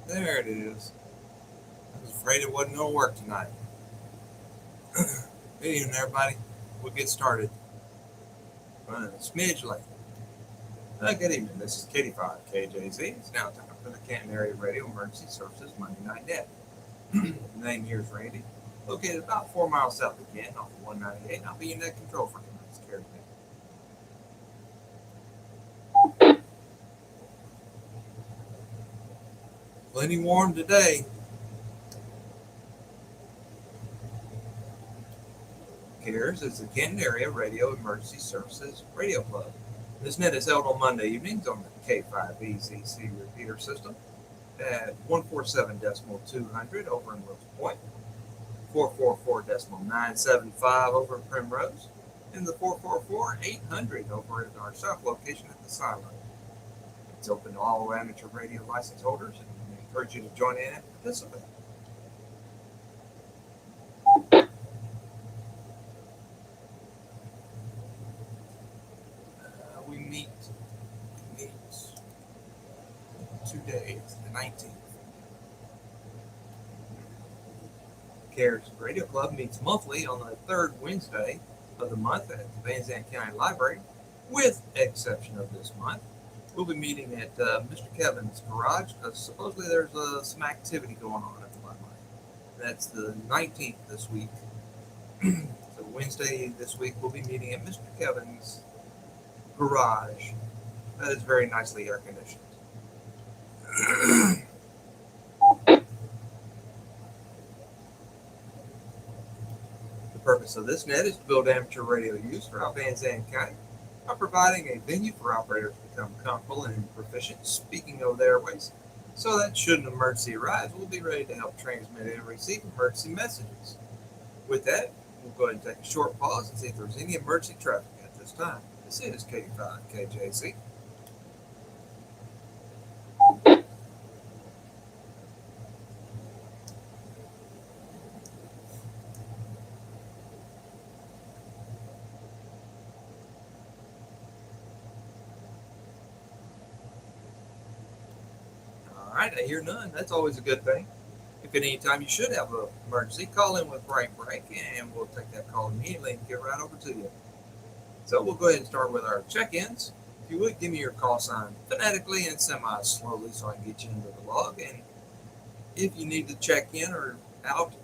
There it is. I was afraid it wasn't going to work tonight. Good evening, everybody. We'll get started. A smidge late. Good evening. This is Katie 5 KJZ. It's now time for the Canton Area Radio Emergency Services Monday Night Net. The name here is Randy. Located about 4 miles south of Canton off of 198. I'll be your net control for tonight's care event. Plenty warm today. CARES is the Canton Area Radio Emergency Services Radio Club. This net is held on Monday evenings on the K5EZC repeater system at 147.200 over in Wills Point, 444.975 over in Primrose, and the 444-800 over at our south location at the Silo. It's open to all amateur radio license holders, and we encourage you to join in and participate. We meet today, the 19th. CARES Radio Club meets monthly on the third Wednesday of the month at the Van Zandt County Library. With exception of this month, we'll be meeting at Mr. Kevin's garage because supposedly there's some activity going on at the library. That's the 19th this week. So Wednesday this week we'll be meeting at Mr. Kevin's garage. That is very nicely air conditioned. The purpose of this net is to build amateur radio use throughout Van Zandt County by providing a venue for operators to become comfortable and proficient speaking over the airways, so that should an emergency arise, we'll be ready to help transmit and receive emergency messages. With that, we'll go ahead and take a short pause and see if there's any emergency traffic at this time. This is K5 KJZ. All right, I hear none. That's always a good thing. If at any time you should have an emergency, call in with break, and we'll take that call immediately and get right over to you. So we'll go ahead and start with our check-ins. If you would, give me your call sign phonetically and semi-slowly so I can get you into the log. And if you need to check in or out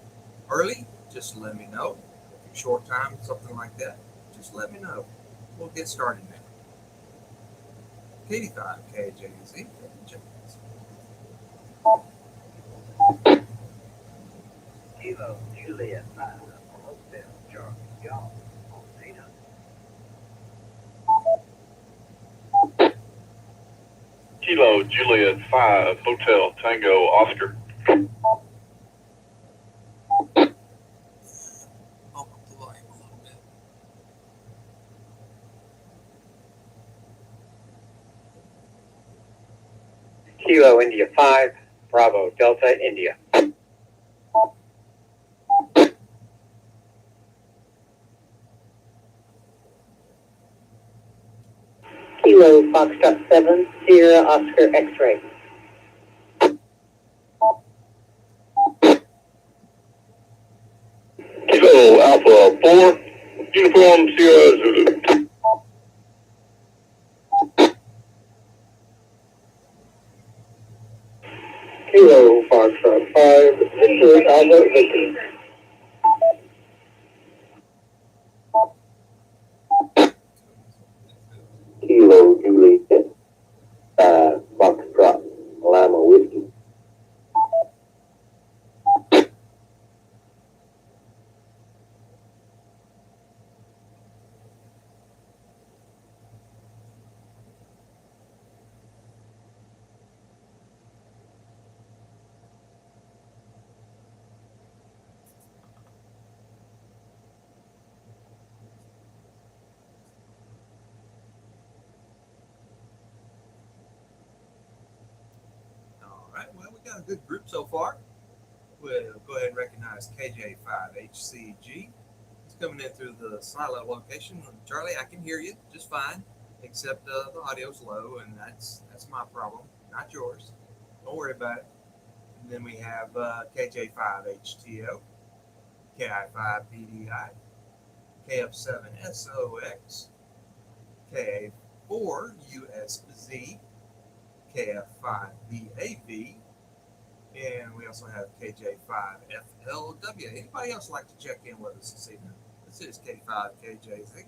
early, just let me know. If you're short time, something like that, just let me know. We'll get started now. K5 KJZ. Check-ins. Kilo Juliet 5, Hotel Charlie John on 800. Kilo Juliet 5, Hotel Tango Oscar. Up the volume a little bit. Kilo India 5, Bravo Delta India. Kilo Foxtrot 7, Sierra Oscar X-Ray. Kilo Alpha 4, Uniform Sierra Zulu. Kilo Foxtrot 5, Victor Alpha Victor. Kilo Juliet 5, Foxtrot Lima Whiskey. All right, well, we got a good group so far. We'll go ahead and recognize KJ5HCG. It's coming in through the Silo location. Charlie, I can hear you just fine, except the audio's low, and that's my problem, not yours. Don't worry about it. And then we have KJ5HTO, KI5BDI, KF7SOX, KA4USZ, KF5BAV, and we also have KJ5FLW. Anybody else like to check in with us this evening? This is K5KJZ.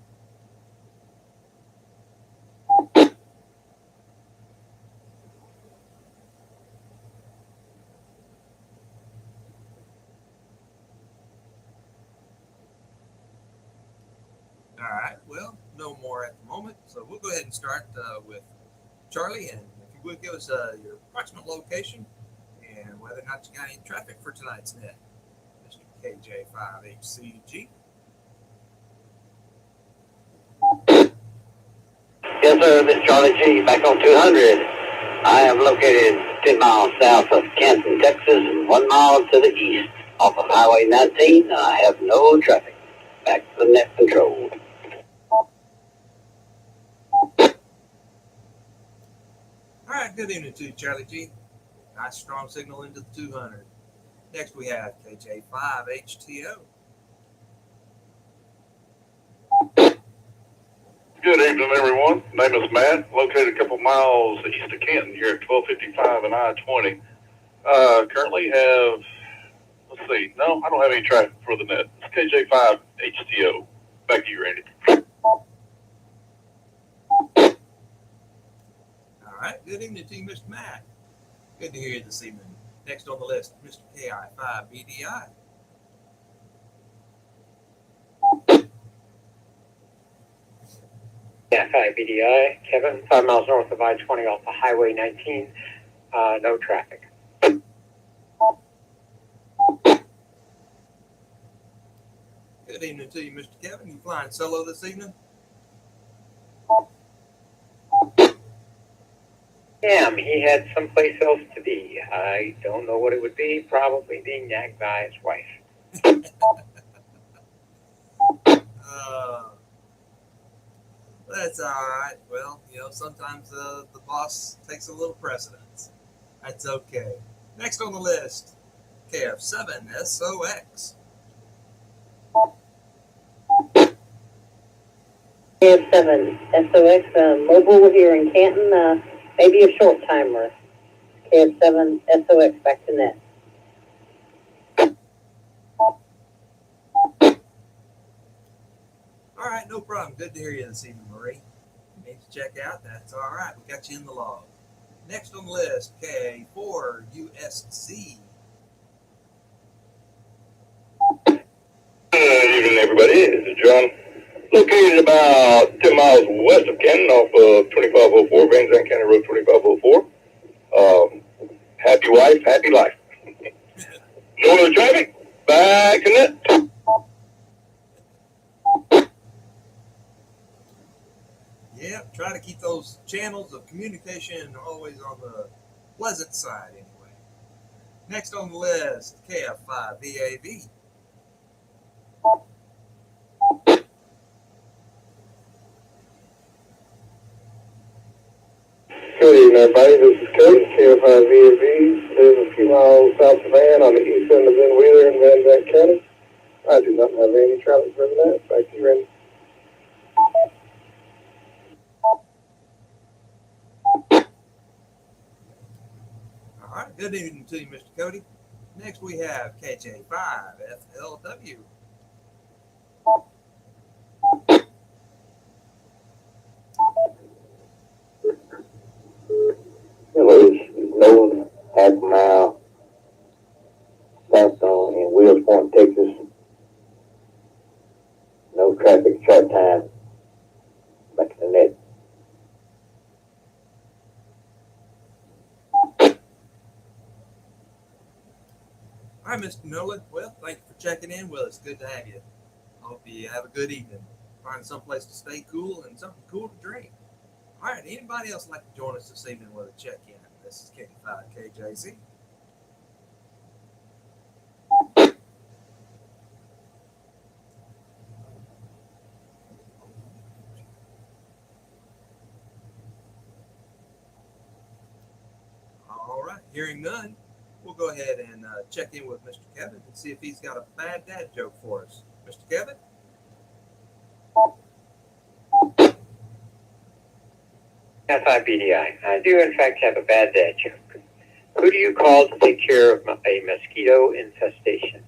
All right, well, no more at the moment, so we'll go ahead and start with Charlie, and if you would give us your approximate location and whether or not you got any traffic for tonight's net, Mr. KJ5HCG. Yes, sir. This is Charlie G. Back on 200. I am located 10 miles south of Canton, Texas, and 1 mile to the east off of Highway 19. I have no traffic. Back to the net control. All right, good evening to you, Charlie G. Nice strong signal into the 200. Next we have KJ5HTO. Good evening, everyone. Name is Matt, located a couple miles east of Canton here at 1255 and I-20. Currently have, let's see, no, I don't have any traffic for the net. It's KJ5 HTO. Back to you, Randy. All right, good evening to you, Mr. Matt. Good to hear you this evening. Next on the list, Mr. KI5BDI. Yeah, hi, BDI. Kevin, 5 miles north of I-20 off of Highway 19. No traffic. Good evening to you, Mr. Kevin. You flying solo this evening? Damn, he had someplace else to be. I don't know what it would be. Probably being nagged by his wife. That's all right. Well, sometimes the boss takes a little precedence. That's okay. Next on the list, KF7SOX. KF7SOX, mobile here in Canton, maybe a short timer. KF7SOX, back to net. All right, no problem. Good to hear you this evening, Marie. You need to check out. That's all right. We got you in the log. Next on the list, K4USC. Good evening, everybody. This is John. Located about 10 miles west of Canton off of 2504, Van Zandt County Road 2504. Happy wife, happy life. No other traffic. Back to net. Yeah, try to keep those channels of communication always on the pleasant side anyway. Next on the list, KF5VAV. Good evening, everybody. This is Cody, KF5VAV. Live a few miles south of Van on the east end of Van Wheeler in Van Zandt County. I do not have any traffic for that. Back to you, Randy. All right, good evening to you, Mr. Cody. Next we have KJ5FLW. Hello, this is Nolan, half a mile southbound in Wheels Point, Texas. No traffic, short time. Back to the net. All right, Mr. Nolan. Well, thank you for checking in with us. Good to have you. I hope you have a good evening. Find someplace to stay cool and something cool to drink. All right, anybody else like to join us this evening with a check-in? This is K5KJZ. All right, hearing none, we'll go ahead and check in with Mr. Kevin and see if he's got a bad dad joke for us. Mr. Kevin? FIBDI. I do, in fact, have a bad dad joke. Who do you call to take care of a mosquito infestation?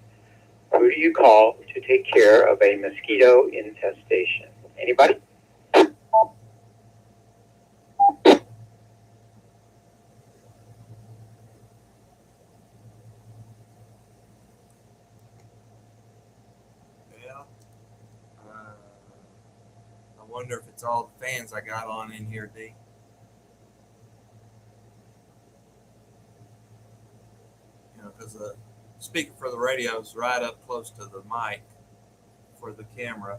Who do you call to take care of a mosquito infestation? Anybody? Well, I wonder if it's all the fans I got on in here, D. You know, because the speaker for the radio is right up close to the mic for the camera.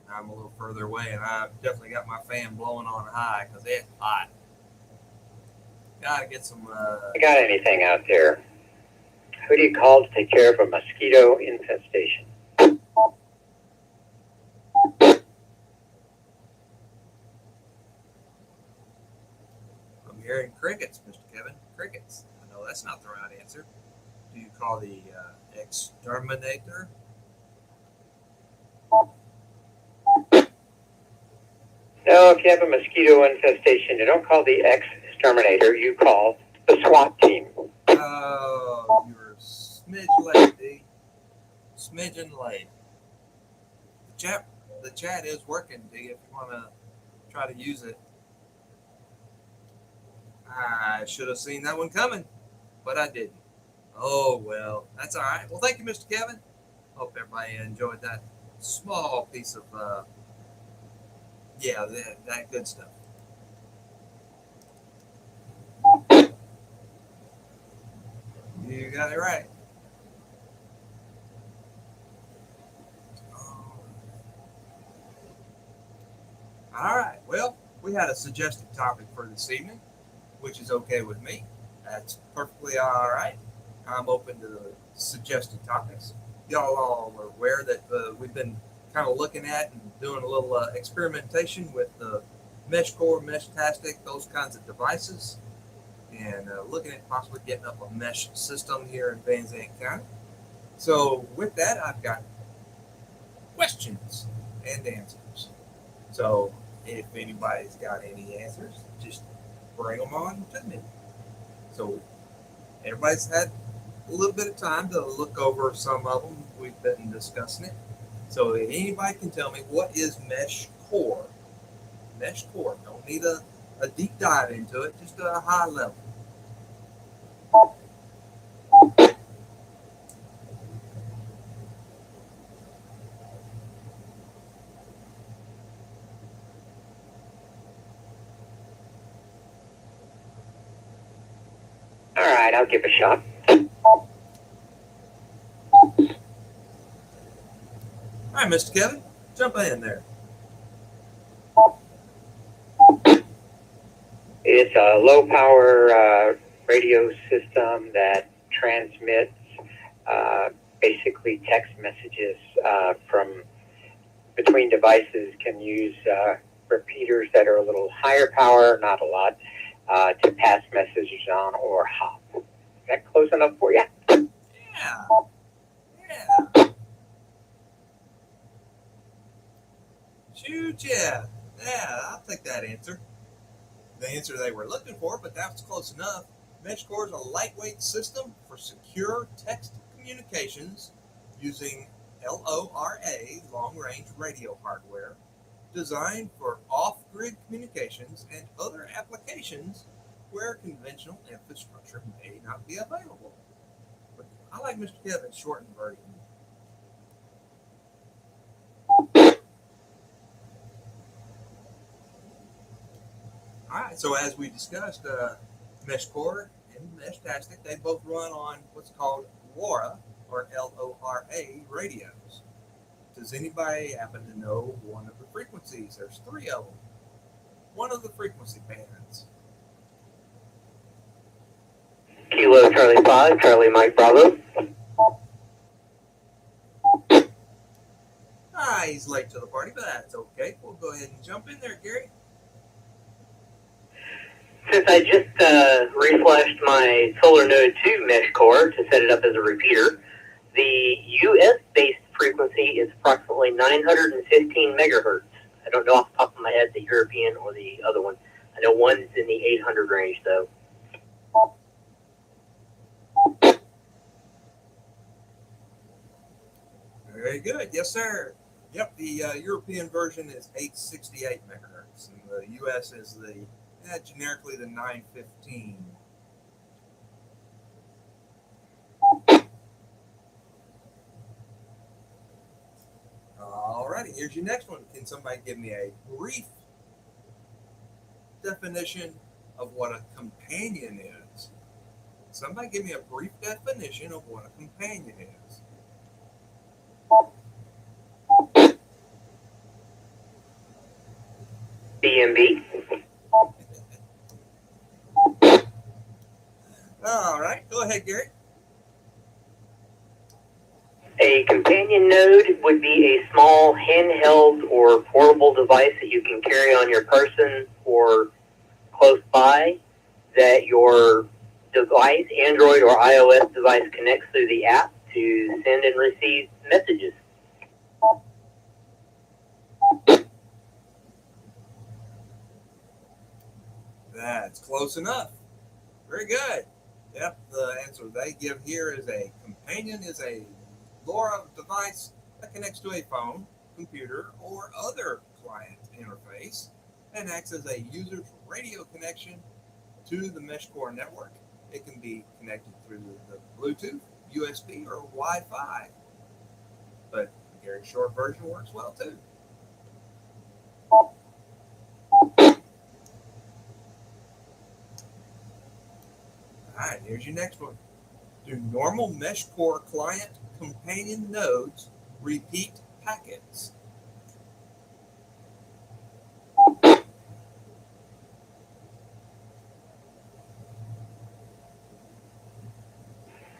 And I'm a little further away, and I've definitely got my fan blowing on high because it's hot. Gotta get some. I got anything out there? Who do you call to take care of a mosquito infestation? I'm hearing crickets, Mr. Kevin. Crickets. I know that's not the right answer. Do you call the exterminator? No, if you have a mosquito infestation, you don't call the exterminator, you call the SWAT team. Oh, you were a smidge late, D. Smidgen late. The chat is working, D, if you want to try to use it. I should have seen that one coming, but I didn't. Oh, well, that's all right. Well, thank you, Mr. Kevin. Hope everybody enjoyed that small piece of, that good stuff. You got it right. All right. Well, we had a suggested topic for this evening, which is okay with me. That's perfectly all right. I'm open to the suggested topics. Y'all all are aware that we've been kind of looking at and doing a little experimentation with the MeshCore, Meshtastic, those kinds of devices, and looking at possibly getting up a mesh system here in Van Zandt County. So with that, I've got questions and answers. So if anybody's got any answers, just bring them on to me. So everybody's had a little bit of time to look over some of them. We've been discussing it. So if anybody can tell me, what is MeshCore? MeshCore. Don't need a deep dive into it, just a high level. All right, I'll give a shot. All right, Mr. Kevin, jump in there. It's a low power radio system that transmits basically text messages from between devices. Can use repeaters that are a little higher power, not a lot, to pass messages on or hop. Is that close enough for you? Yeah. Shoot, yeah. Yeah, I'll take that answer. The answer they were looking for, but that's close enough. MeshCore is a lightweight system for secure text communications using LORA, long-range radio hardware, designed for off-grid communications and other applications where conventional infrastructure may not be available. But I like Mr. Kevin's shortened version. All right, so as we discussed, MeshCore and Meshtastic, they both run on what's called LoRa, or LORA radios. Does anybody happen to know one of the frequencies? There's three of them. One of the frequency bands. Kilo Charlie 5, Charlie Mike Bravo. He's late to the party, but that's okay. We'll go ahead and jump in there, Gary. Since I just reflashed my Solar Node 2 mesh core to set it up as a repeater, the US-based frequency is approximately 915 megahertz. I don't know off the top of my head the European or the other one. I know one's in the 800 range, though. Very good. Yes, sir. Yep, the European version is 868 megahertz, and the US is the generically the 915. Alrighty, here's your next one. Can somebody give me a brief definition of what a companion is? Somebody give me a brief definition of what a companion is. DMB. All right, go ahead, Gary. A companion node would be a small handheld or portable device that you can carry on your person or close by that your device, Android or iOS device, connects through the app to send and receive messages. That's close enough. Very good. Yep, the answer they give here is a companion is a LoRa device that connects to a phone, computer, or other client interface and acts as a user's radio connection to the mesh core network. It can be connected through the Bluetooth, USB, or Wi-Fi. But Gary's short version works well too. All right, here's your next one. Do normal mesh core client companion nodes repeat packets?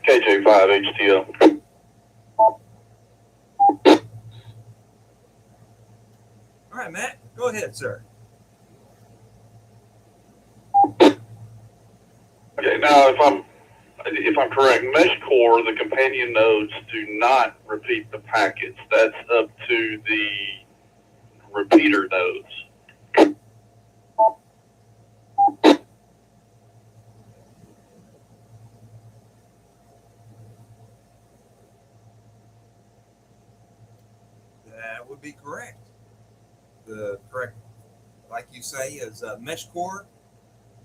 KJ5HTL. All right, Matt, go ahead, sir. Okay, now if I'm correct, mesh core, the companion nodes do not repeat the packets. That's up to the repeater nodes. That would be correct. The correct, like you say, is mesh core.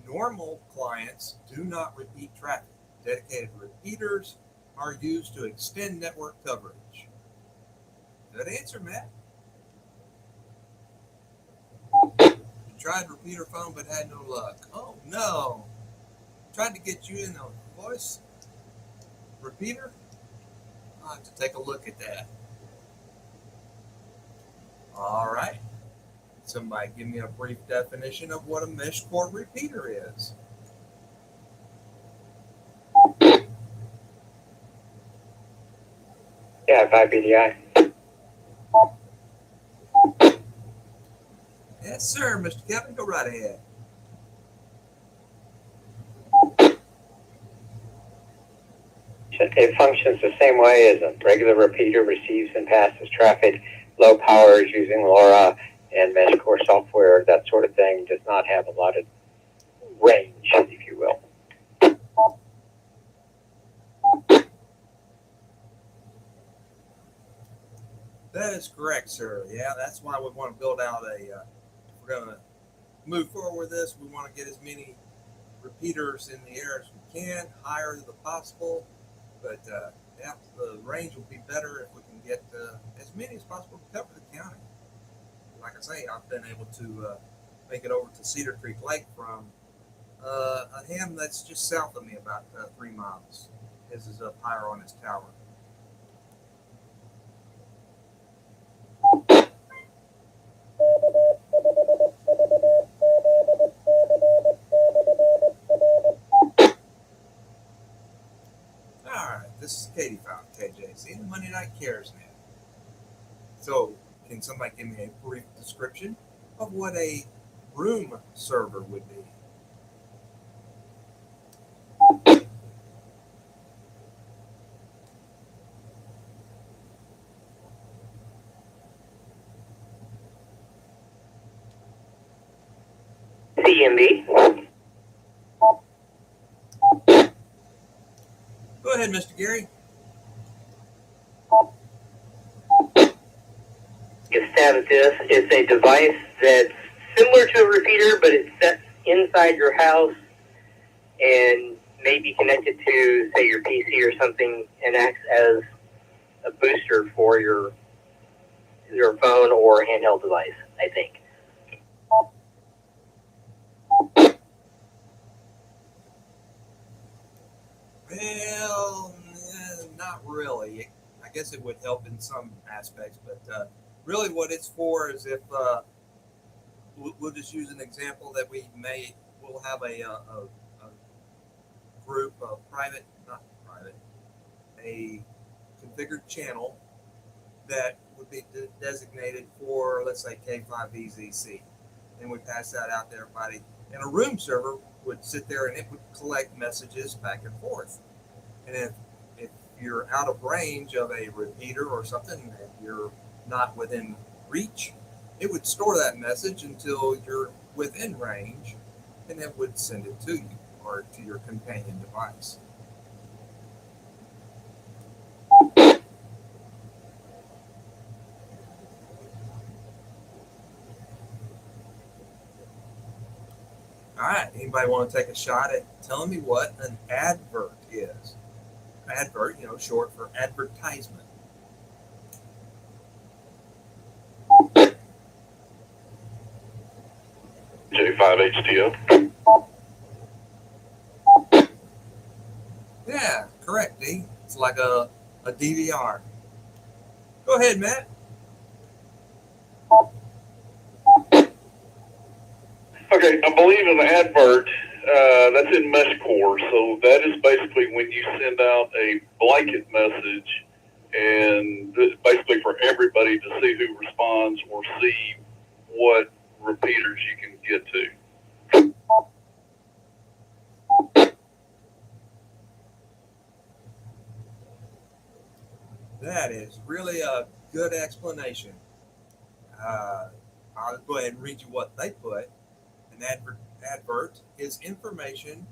Normal clients do not repeat traffic. Dedicated repeaters are used to extend network coverage. Good answer, Matt. You tried repeater phone but had no luck. Oh no. Tried to get you in a voice repeater? I'll have to take a look at that. All right. Somebody give me a brief definition of what a mesh core repeater is. Yeah, 5BDI. Yes, sir, Mr. Kevin. Go right ahead. It functions the same way as a regular repeater, receives and passes traffic, low powers using LoRa and mesh core software, that sort of thing. Does not have a lot of range, if you will. That is correct, sir. Yeah, that's why we want to build out a, if we're going to move forward with this, we want to get as many repeaters in the air as we can, higher the possible. But yeah, the range will be better if we can get as many as possible to cover the county. Like I say, I've been able to make it over to Cedar Creek Lake from a ham that's just south of me, about 3 miles. His is up higher on his tower. This is Katie Fountain, KJC, the Monday Night Cares Net. So, can somebody give me a brief description of what a room server would be? CMB. Go ahead, Mr. Gary. Get a stab at this. It's a device that's similar to a repeater, but it sets inside your house and may be connected to, say, your PC or something, and acts as a booster for your phone or handheld device, I think. Well, not really. I guess it would help in some aspects, but really what it's for is if we'll just use an example that we'll have a group of a configured channel that would be designated for, let's say, K5EZC. And we pass that out to everybody. And a room server would sit there and it would collect messages back and forth. And if you're out of range of a repeater or something and you're not within reach, it would store that message until you're within range, and it would send it to you or to your companion device. All right, anybody want to take a shot at telling me what an advert is? Advert, short for advertisement. J5HTO. Yeah, correct, D. It's like a DVR. Go ahead, Matt. Okay, I believe in the advert, that's in MeshCore. So that is basically when you send out a blanket message, and basically for everybody to see who responds or see what repeaters you can get to. That is really a good explanation. I'll go ahead and read you what they put. An advert is information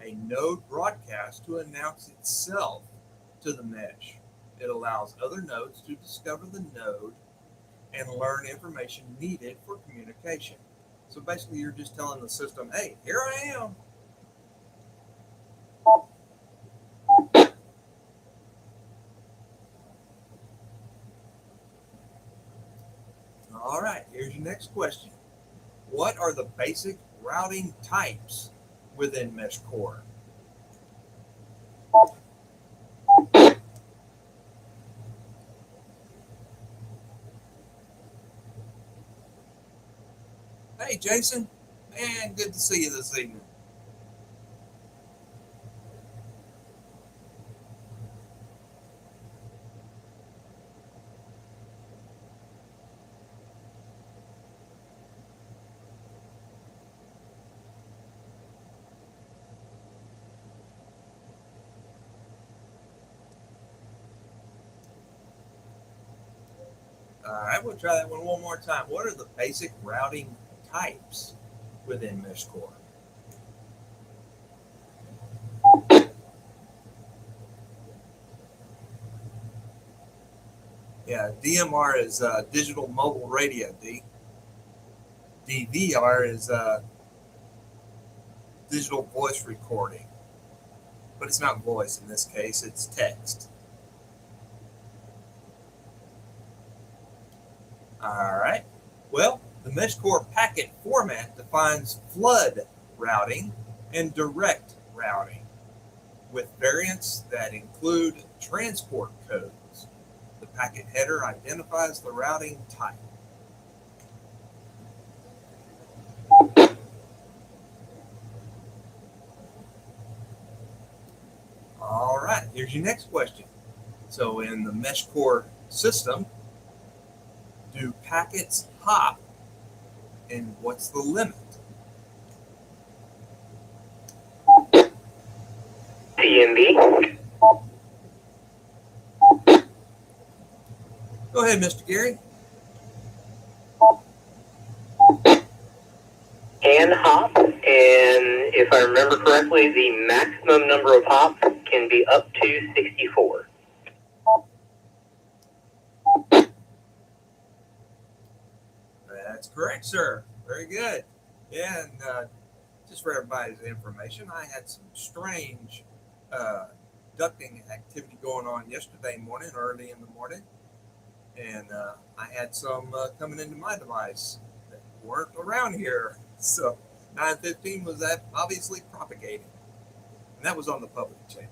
a node broadcasts to announce itself to the mesh. It allows other nodes to discover the node and learn information needed for communication. So basically, you're just telling the system, hey, here I am. All right, here's your next question. What are the basic routing types within MeshCore? Hey, Jason. Man, good to see you this evening. All right, we'll try that one more time. What are the basic routing types within MeshCore? Yeah, DMR is digital mobile radio, D. DVR is digital voice recording. But it's not voice in this case, it's text. All right. Well, the MeshCore packet format defines flood routing and direct routing with variants that include transport codes. The packet header identifies the routing type. All right, here's your next question. So in the MeshCore system, do packets hop, and what's the limit? CMB. Go ahead, Mr. Gary. Can hop. And if I remember correctly, the maximum number of hops can be up to 64. That's correct, sir. Very good. Yeah, and just for everybody's information, I had some strange ducting activity going on yesterday morning, early in the morning, and I had some coming into my device that weren't around here. So 915 was that obviously propagating, and that was on the public channel.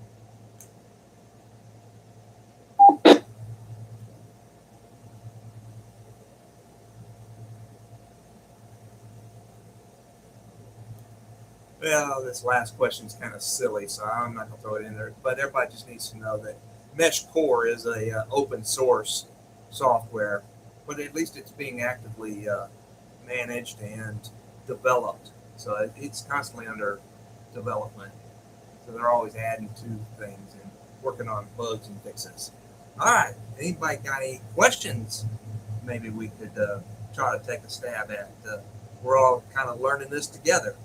Well, this last question is kind of silly, so I'm not going to throw it in there. But everybody just needs to know that Mesh Core is a open source software, but at least it's being actively managed and developed. So it's constantly under development. So they're always adding to things and working on bugs and fixes. All right. Anybody got any questions? Maybe we could try to take a stab at. We're all kind of learning this together.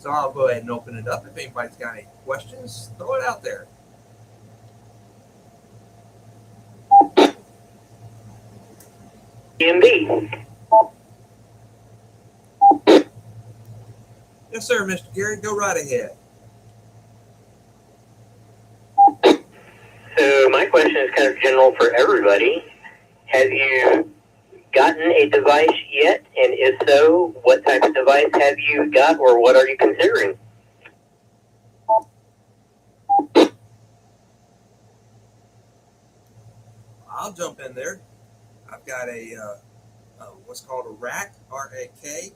So I'll go ahead and open it up. If anybody's got any questions, throw it out there. DMB. Yes, sir, Mr. Gary. Go right ahead. So my question is kind of general for everybody. Have you gotten a device yet? And if so, what type of device have you got, or what are you considering? I'll jump in there. I've got a what's called a rack, R-A-K,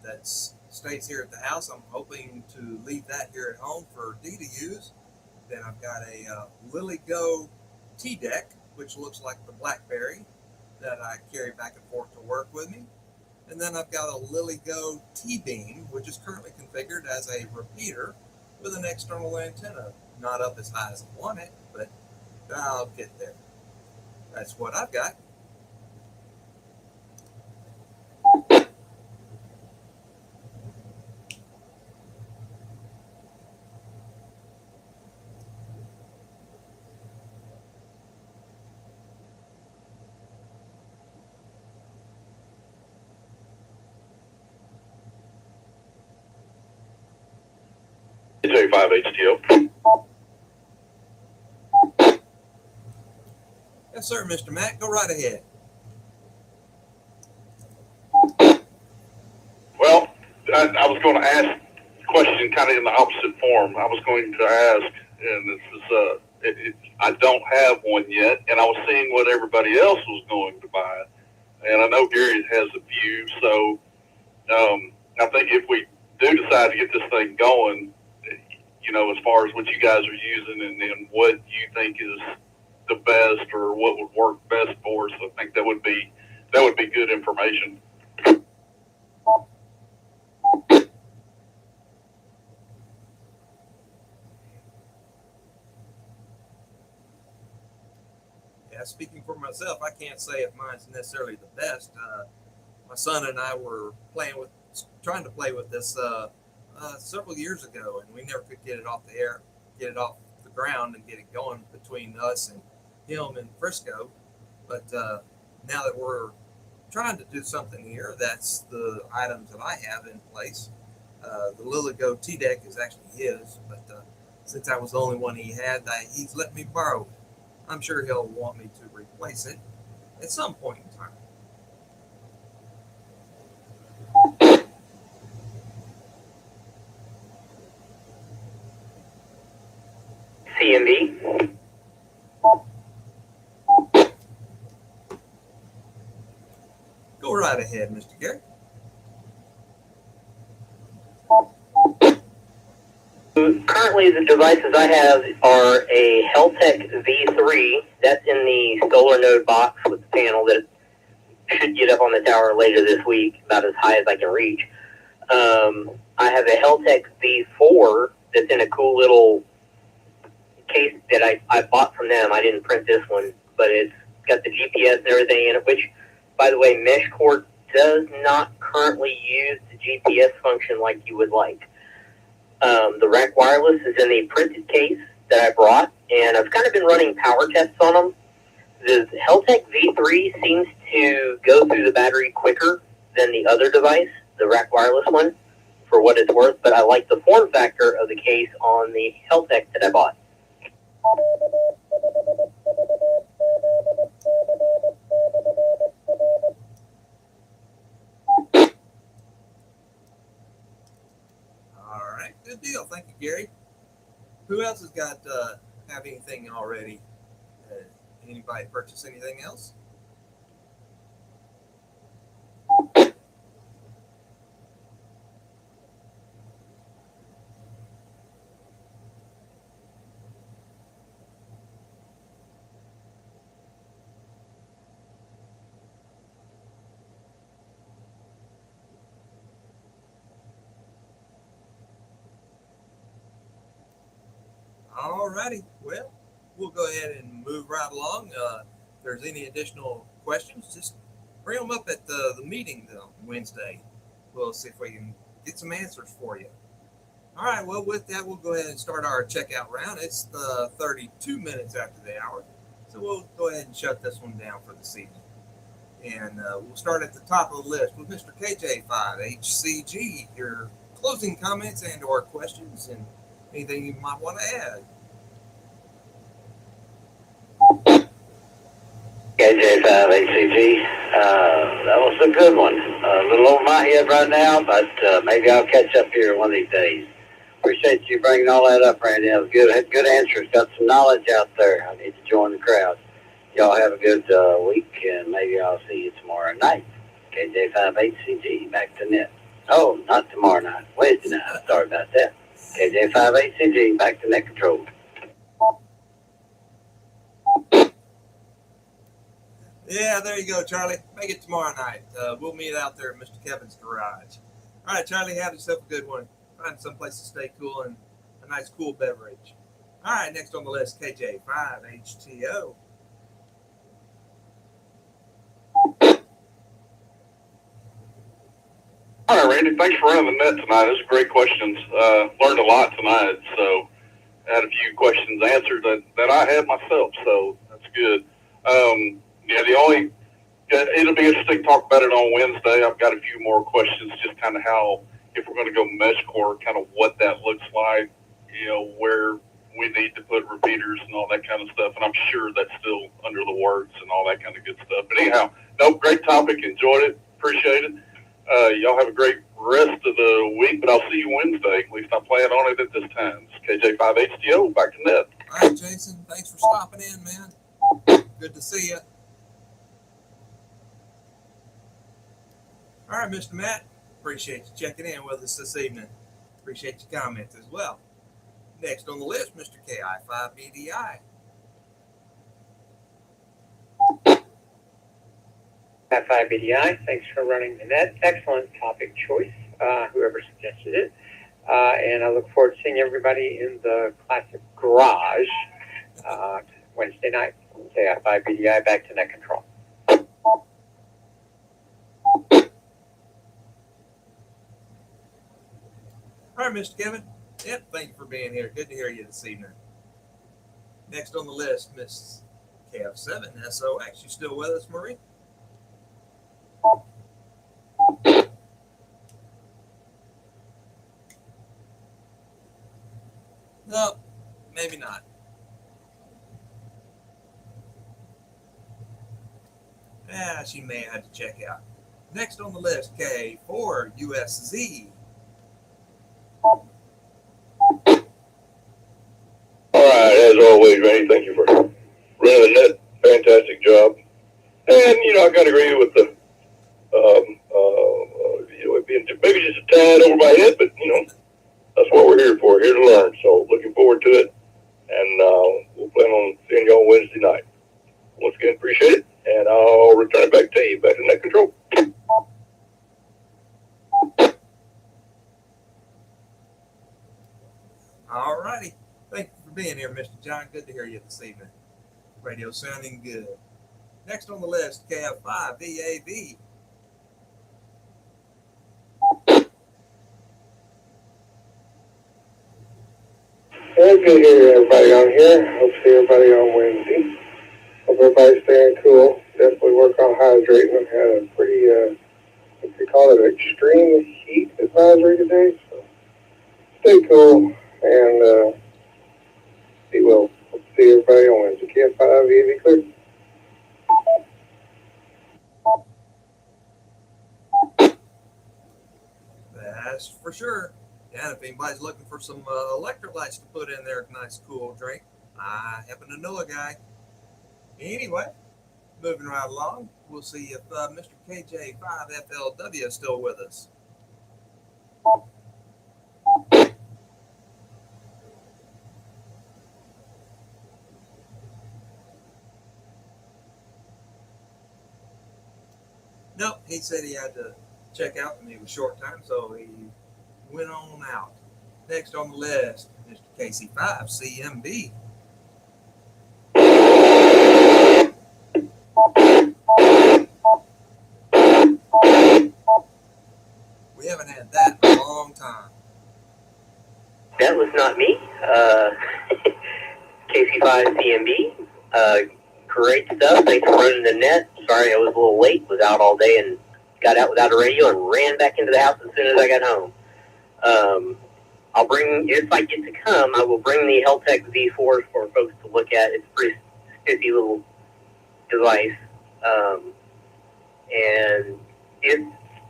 that stays here at the house. I'm hoping to leave that here at home for Dee to use. Then I've got a LilyGo T-Deck, which looks like the BlackBerry, that I carry back and forth to work with me. And then I've got a LilyGo T-Beam, which is currently configured as a repeater with an external antenna. Not up as high as I want it, but I'll get there. That's what I've got. It's A5HTL. Yes, sir, Mr. Matt. Go right ahead. Well, I was going to ask a question kind of in the opposite form. I was going to ask, and this is, I don't have one yet, and I was seeing what everybody else was going to buy. And I know Gary has a few, so I think if we do decide to get this thing going, you know, as far as what you guys are using and what you think is the best or what would work best for us, I think that would be good information. Yeah, speaking for myself, I can't say if mine's necessarily the best. My son and I were trying to play with this several years ago, and we never could get it off the ground and get it going between us and him in Frisco. But now that we're trying to do something here, that's the items that I have in place. The LilyGo T-Deck is actually his, but since I was the only one he had, he's let me borrow it. I'm sure he'll want me to replace it at some point in time. CMB. Go right ahead, Mr. Gary. Currently, the devices I have are a Heltec V3. That's in the solar node box with the panel that should get up on the tower later this week, about as high as I can reach. I have a Heltec V4 that's in a cool little case that I bought from them. I didn't print this one, but it's got the GPS and everything in it, which, by the way, Mesh Core does not currently use the GPS function like you would like. The Rack Wireless is in a printed case that I brought, and I've kind of been running power tests on them. The Heltec V3 seems to go through the battery quicker than the other device, the Rack Wireless one, for what it's worth, but I like the form factor of the case on the Heltec that I bought. All right, good deal. Thank you, Gary. Who else has got have anything already? Anybody purchase anything else? All righty. Well, we'll go ahead and move right along. If there's any additional questions, just bring them up at the meeting on Wednesday. We'll see if we can get some answers for you. All right. Well, with that, we'll go ahead and start our checkout round. It's 32 minutes after the hour. So we'll go ahead and shut this one down for this evening. And we'll start at the top of the list with Mr. KJ5HCG. Your closing comments and or questions and anything you might want to add. KJ5HCG, that was a good one. A little over my head right now, but maybe I'll catch up here one of these days. Appreciate you bringing all that up, Randy. That was good answers. Got some knowledge out there. I need to join the crowd. Y'all have a good week, and maybe I'll see you tomorrow night. KJ5HCG, back to net. Oh, not tomorrow night. Wednesday night. Sorry about that. KJ5HCG, back to net control. Yeah, there you go, Charlie. Make it tomorrow night. We'll meet out there at Mr. Kevin's garage. All right, Charlie, have yourself a good one. Find some place to stay cool and a nice cool beverage. All right, next on the list, KJ5HTO. All right, Randy, thanks for running the net tonight. Those are great questions. Learned a lot tonight, so had a few questions answered that I had myself, so that's good. It'll be interesting to talk about it on Wednesday. I've got a few more questions, just kind of how, if we're going to go mesh core, kind of what that looks like, where we need to put repeaters and all that kind of stuff. And I'm sure that's still under the works and all that kind of good stuff. But anyhow, great topic. Enjoyed it. Appreciate it. Y'all have a great rest of the week, but I'll see you Wednesday. At least I plan on it at this time. It's KJ5HTO, back to net. All right, Jason, thanks for stopping in, man. Good to see you. All right, Mr. Matt, appreciate you checking in with us this evening. Appreciate your comments as well. Next on the list, Mr. KI5BDI. F5BDI, thanks for running the net. Excellent topic choice, whoever suggested it. And I look forward to seeing everybody in the classic garage Wednesday night. KI5BDI, back to net control. All right, Mr. Kevin. Yep, thank you for being here. Good to hear you this evening. Next on the list, Miss KF7SOX. You still with us, Marie? No, maybe not. She may have had to check out. Next on the list, K4USZ. All right, as always, Randy, thank you for running the net. Fantastic job. And, I got to agree with the, it being maybe just a tad over my head, but, that's what we're here for, here to learn. So looking forward to it. And we'll plan on seeing y'all Wednesday night. Once again, appreciate it. And I'll return it back to you, back to net control. All righty. Thank you for being here, Mr. John. Good to hear you this evening. Radio sounding good. Next on the list, KF5VAV. Good to hear everybody on here. Hope to see everybody on Wednesday. Hope everybody's staying cool. Definitely work on hydrating. I've had a pretty, what they call it, extreme heat advisory today. So stay cool and be well. Hope to see everybody on Wednesday. KF5 EV clear. That's for sure. Yeah, if anybody's looking for some electrolytes to put in their nice cool drink, I happen to know a guy. Anyway, moving right along, we'll see if Mr. KJ5FLW is still with us. Nope, he said he had to check out and it was short time, so he went on out. Next on the list, Mr. KC5CMB. We haven't had that in a long time. That was not me. KC5CMB. Great stuff. Thanks for running the net. Sorry I was a little late. Was out all day and got out without a radio and ran back into the house as soon as I got home. I'll bring, if I get to come, I will bring the Heltec Z4 for folks to look at. It's a pretty spiffy little device. And if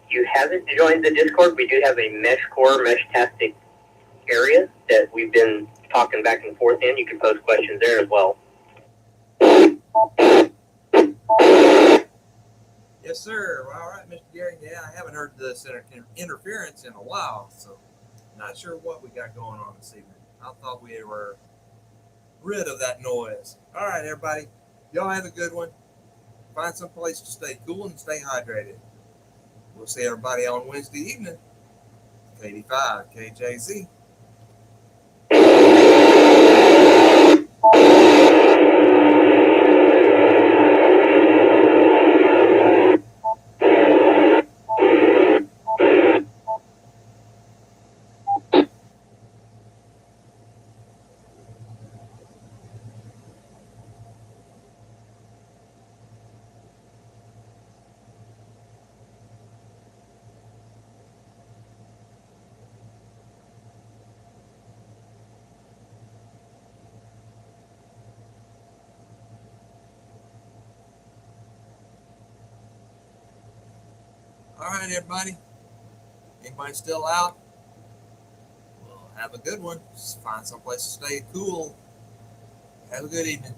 you haven't joined the Discord, we do have a Mesh-Tastic area that we've been talking back and forth in. You can post questions there as well. Yes, sir. All right, Mr. Gary. Yeah, I haven't heard this interference in a while, so not sure what we got going on this evening. I thought we were rid of that noise. All right, everybody. Y'all have a good one. Find some place to stay cool and stay hydrated. We'll see everybody on Wednesday evening. KD5, KJZ. All right, everybody. Anybody still out? Well, have a good one. Just find some place to stay cool. Have a good evening.